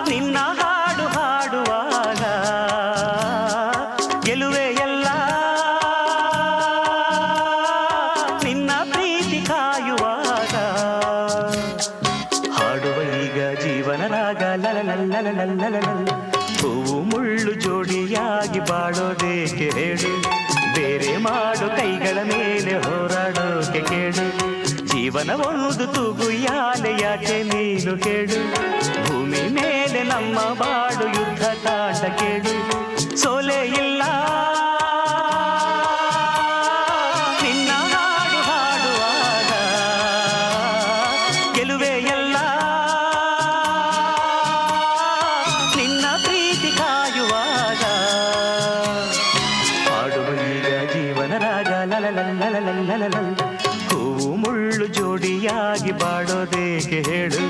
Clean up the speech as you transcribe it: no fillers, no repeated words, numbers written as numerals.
ನಿನ್ನ ಹಾಡು ಹಾಡುವಾಗ ಗೆಲುವೆ ಎಲ್ಲ ನಿನ್ನ ಪ್ರೀತಿ ಕಾಯುವಾಗ ಹಾಡುವ ಈಗ ಜೀವನ ರಾಗ ಲಲಲಲ್ಲಲಲ್ಲಲಲ್ಲ ಹೂವು ಮುಳ್ಳು ಜೋಡಿಯಾಗಿ ಬಾಳೋದೇಕೆ ಹೇಳು ಬೇರೆ ಮಾಡು ಕೈಗಳ ಮೇಲೆ ಹೋರಾಡೋಕೆ ಕೇಳು ಜೀವನ ಒಂದು ತೂಗು ಯಾಲೆ ಯಾಕೆ ನೀನು ಕೇಳು ಭೂಮಿ ಮೇಲೆ ನಮ್ಮ ಬಾಡು ಯುದ್ಧ ತಾಂಡ ಕೇಳು ಸೋಲೆ ಇಲ್ಲ ನಿನ್ನ ಹಾಡು ಹಾಡುವಾಗ ಗೆಲುವೆ ಎಲ್ಲ ನಿನ್ನ ಪ್ರೀತಿ ಕಾಯುವಾಗ ಹಾಡುವ ಈಗ ಜೀವನ ರಾಗ ಲಲಲಲ್ಲಲಲ್ಲಲಲ್ಲ ಹೂವು ಮುಳ್ಳು ಜೋಡಿಯಾಗಿ ಬಾಡೋದೇಕೆ ಹೇಳು